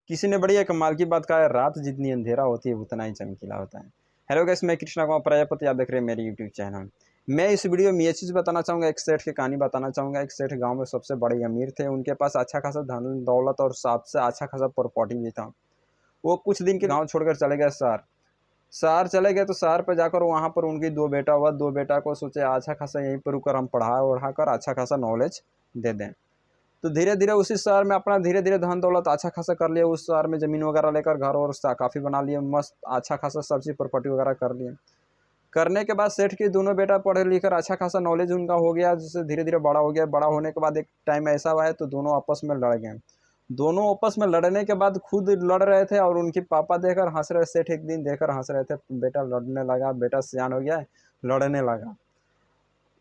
किसी ने बढ़िया कमाल की बात कहा है, रात जितनी अंधेरा होती है उतना ही चमकीला होता है। हेलो गाइस, मैं कृष्णा कुमार प्रजापति, आप देख रहे हैं मेरे यूट्यूब चैनल। मैं इस वीडियो में ये चीज़ बताना चाहूँगा, एक सेठ की कहानी बताना चाहूँगा। एक सेठ गांव में सबसे बड़े अमीर थे, उनके पास अच्छा खासा धन दौलत और सबसे अच्छा खासा प्रॉपर्टी भी था। वो कुछ दिन के गाँव छोड़कर चले गए शहर। शहर चले गए तो शहर पर जाकर वहाँ पर उनकी दो बेटा हुआ। दो बेटा को सोचे अच्छा खासा यहीं पर रुकर हम पढ़ा वढ़ा कर अच्छा खासा नॉलेज दे दें। तो धीरे धीरे उसी शहर में अपना धीरे धीरे धन दौलत अच्छा खासा कर लिया। उस शहर में ज़मीन वगैरह लेकर घर और काफ़ी बना लिए, मस्त अच्छा खासा सब्जी प्रॉपर्टी वगैरह कर लिए। करने के बाद सेठ के दोनों बेटा पढ़े लिखकर अच्छा खासा नॉलेज उनका हो गया, जिससे धीरे धीरे बड़ा हो गया। बड़ा होने के बाद एक टाइम ऐसा हुआ है तो दोनों आपस में लड़ गए। दोनों आपस में लड़ने के बाद खुद लड़ रहे थे और उनके पापा देखकर हंस रहे। सेठ एक दिन देखकर हंस रहे थे, बेटा लड़ने लगा, बेटा सियान हो गया है, लड़ने लगा।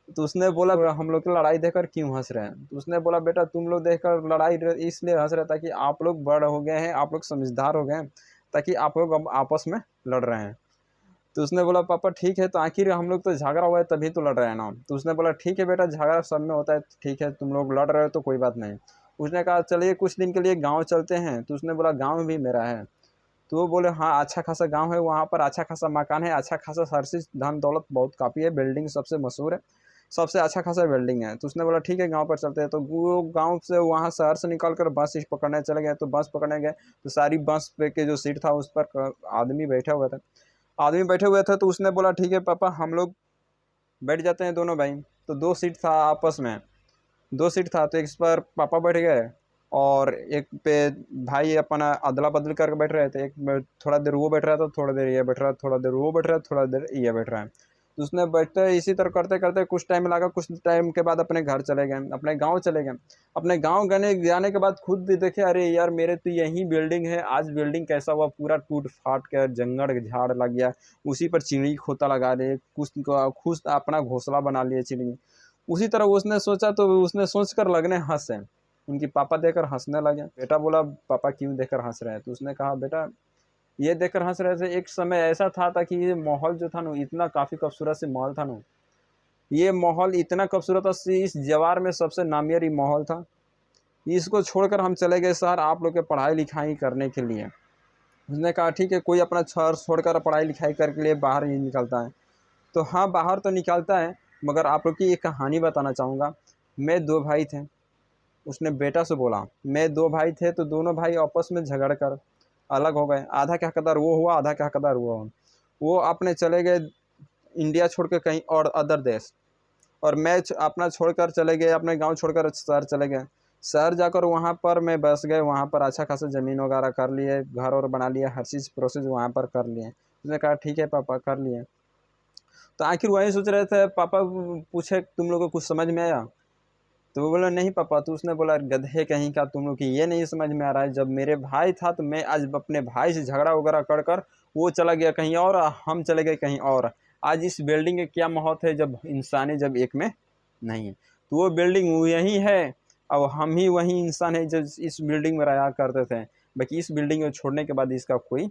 तो उसने बोला हम लोग की लड़ाई देखकर क्यों हंस रहे हैं? तो उसने बोला बेटा तुम लोग देखकर लड़ाई इसलिए हंस रहे ताकि आप लोग बड़े हो गए हैं, आप लोग समझदार हो गए हैं, ताकि आप लोग अब आपस में लड़ रहे हैं। तो उसने बोला पापा ठीक है, तो आखिर हम लोग तो झगड़ा हुआ है तभी तो लड़ रहे हैं ना। तो उसने बोला ठीक है बेटा, झगड़ा सब में होता है, ठीक है तुम लोग लड़ रहे हो तो कोई बात नहीं। उसने कहा चलिए कुछ दिन के लिए गाँव चलते हैं। तो उसने बोला गाँव भी मेरा है। तो वो बोले हाँ अच्छा खासा गाँव है, वहाँ पर अच्छा खासा मकान है, अच्छा खासा हर चीज़ धन दौलत बहुत काफ़ी है, बिल्डिंग सबसे मशहूर है, सबसे अच्छा खासा बिल्डिंग है। तो उसने बोला ठीक है गांव पर चलते हैं। तो वो गांव से वहाँ शहर से निकल कर बस पकड़ने चले गए। तो बस पकड़ने गए तो सारी बस पे के जो सीट था उस पर आदमी बैठे हुए थे। आदमी बैठे हुए थे तो उसने बोला ठीक है पापा हम लोग बैठ जाते हैं दोनों भाई। तो दो सीट था आपस में, दो सीट था तो एक पर पापा बैठ गए और एक पे भाई अपना अदला बदल करके बैठ रहे थे। एक में थोड़ा देर वो बैठ रहा था, थोड़ा देर ये बैठ रहा है, थोड़ा देर वो बैठ रहा है, थोड़ा देर ये बैठ रहा है। तो उसने बैठते इसी तरह करते करते कुछ टाइम लगा। कुछ टाइम के बाद अपने घर चले गए, अपने गांव चले गए। अपने गांव जाने के बाद खुद भी देखे, अरे यार मेरे तो यही बिल्डिंग है, आज बिल्डिंग कैसा हुआ, पूरा टूट फाट कर जंगल झाड़ लग गया, उसी पर चिड़ी खोता लगा दे, कुछ अपना घोंसला बना लिए चिड़ी। उसी तरह उसने सोचा तो उसने सोच कर लगने हंसे। उनकी पापा देखकर हंसने लगे। बेटा बोला पापा क्यों देखकर हंस रहे हैं? तो उसने कहा बेटा ये देखकर हंस रहे थे, एक समय ऐसा था कि ये माहौल जो था ना इतना काफ़ी खूबसूरत से माहौल था ना, ये माहौल इतना खूबसूरत था, इस जवार में सबसे नामियर ये माहौल था। इसको छोड़कर हम चले गए शहर आप लोग के पढ़ाई लिखाई करने के लिए। उसने कहा ठीक है, कोई अपना शहर छोड़कर पढ़ाई लिखाई करने के लिए बाहर ही निकलता है। तो हाँ बाहर तो निकलता है, मगर आप लोग की एक कहानी बताना चाहूँगा। मैं दो भाई थे, उसने बेटा से बोला मैं दो भाई थे तो दोनों भाई आपस में झगड़ कर अलग हो गए। आधा के हकदार वो हुआ, आधा के हकदार वो हुआ। वो अपने चले गए इंडिया छोड़ के कहीं और अदर देश, और मैं अपना छोड़कर चले गए, अपने गांव छोड़कर शहर चले गए। शहर जाकर वहाँ पर मैं बस गए, वहाँ पर अच्छा खासा ज़मीन वगैरह कर लिए, घर और बना लिया, हर चीज़ प्रोसेस वहाँ पर कर लिए। उसने कहा ठीक है पापा कर लिए। तो आखिर वही सोच रहे थे, पापा पूछे तुम लोगों को कुछ समझ में आया? तो वो बोला नहीं पापा। तो उसने बोला गधे कहीं का, तुम लोग की ये नहीं समझ में आ रहा है, जब मेरे भाई था तो मैं आज अपने भाई से झगड़ा वगैरह कर कर वो चला गया कहीं और, हम चले गए कहीं और। आज इस बिल्डिंग के क्या महत्व है जब इंसानी जब एक में नहीं है? तो वो बिल्डिंग यही है, अब हम ही वही इंसान है जो इस बिल्डिंग में रहा करते थे। बाकी इस बिल्डिंग को छोड़ने के बाद इसका कोई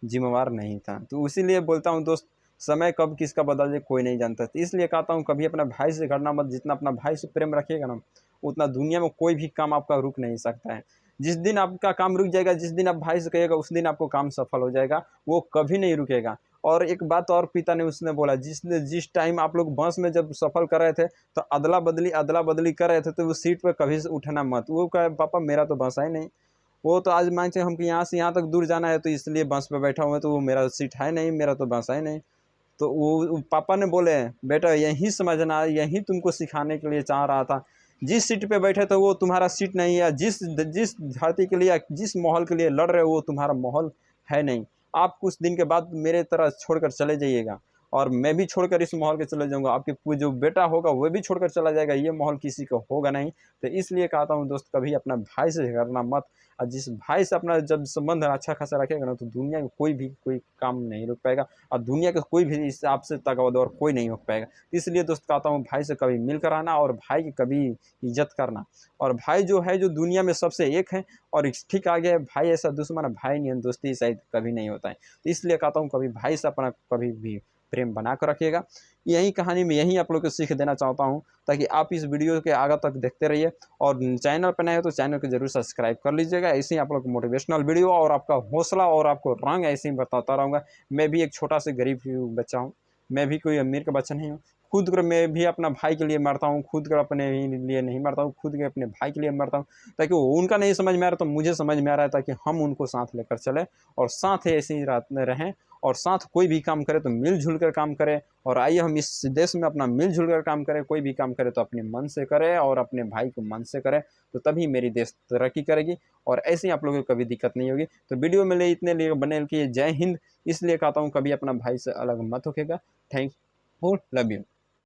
जिम्मेवार नहीं था। तो इसीलिए बोलता हूँ दोस्त, समय कब किसका बदल जाए कोई नहीं जानता। तो इसलिए कहता हूँ कभी अपना भाई से घटना मत। जितना अपना भाई से प्रेम रखिएगा ना, उतना दुनिया में कोई भी काम आपका रुक नहीं सकता है। जिस दिन आपका काम रुक जाएगा, जिस दिन आप भाई से कहिएगा उस दिन आपको काम सफल हो जाएगा, वो कभी नहीं रुकेगा। और एक बात और पिता ने उसने बोला, जिस टाइम आप लोग बस में जब सफर कर रहे थे तो अदला बदली कर रहे थे, तो वो सीट पर कभी उठना मत। वो कहे पापा मेरा तो बस है नहीं, वो तो आज मान चलिए हमको यहाँ से यहाँ तक दूर जाना है तो इसलिए बस पे बैठा हुआ है, तो वो मेरा सीट है नहीं, मेरा तो बस है नहीं। तो वो पापा ने बोले बेटा यही समझना, यही तुमको सिखाने के लिए चाह रहा था। जिस सीट पे बैठे थे वो तुम्हारा सीट नहीं है, जिस जिस धरती के लिए जिस माहौल के लिए लड़ रहे हो वो तुम्हारा माहौल है नहीं। आप कुछ दिन के बाद मेरे तरह छोड़कर चले जाइएगा, और मैं भी छोड़कर इस माहौल के चले जाऊंगा, आपके जो बेटा होगा वो भी छोड़कर चला जाएगा, ये माहौल किसी को होगा नहीं। तो इसलिए कहता हूँ दोस्त, कभी अपना भाई से झगड़ना मत। और जिस भाई से अपना जब संबंध अच्छा खासा रखेगा ना, तो दुनिया में कोई काम नहीं रुक पाएगा, और दुनिया का कोई भी इस आपसे ताकतवर कोई नहीं हो पाएगा। इसलिए दोस्त कहता हूँ भाई से कभी मिलकर आना, और भाई की कभी इज्जत करना। और भाई जो है जो दुनिया में सबसे एक है, और ठीक आगे भाई ऐसा दुश्मन है, भाई नहीं, दोस्ती शायद कभी नहीं होता है। तो इसलिए कहता हूँ कभी भाई से अपना कभी भी प्रेम बना कर रखिएगा। यही कहानी में यही आप लोग को सीख देना चाहता हूँ, ताकि आप इस वीडियो के आगे तक देखते रहिए। और चैनल पर नए हो तो चैनल को जरूर सब्सक्राइब कर लीजिएगा। ऐसे ही आप लोग को मोटिवेशनल वीडियो और आपका हौसला और आपको रंग ऐसे ही बताता रहूँगा। मैं भी एक छोटा से गरीब बच्चा हूँ, मैं भी कोई अमीर का बच्चा नहीं हूँ। खुद कर मैं भी अपना भाई के लिए मरता हूँ, खुद कर अपने लिए नहीं मरता हूँ, खुद के अपने भाई के लिए मरता हूँ, ताकि उनका नहीं समझ में आ रहा तो मुझे समझ में आ रहा है, ताकि हम उनको साथ लेकर चलें और साथ ही ऐसे ही रात में रहें। और साथ कोई भी काम करे तो मिलजुल कर काम करें। और आइए हम इस देश में अपना मिलजुल कर काम करें। कोई भी काम करे तो अपने मन से करे और अपने भाई को मन से करे, तो तभी मेरी देश तरक्की करेगी और ऐसे ही आप लोगों को कभी दिक्कत नहीं होगी। तो वीडियो में ले इतने लिए बने कि जय हिंद इसलिए कहता हूँ, कभी अपना भाई से अलग मत होखेगा। Thank you, love you.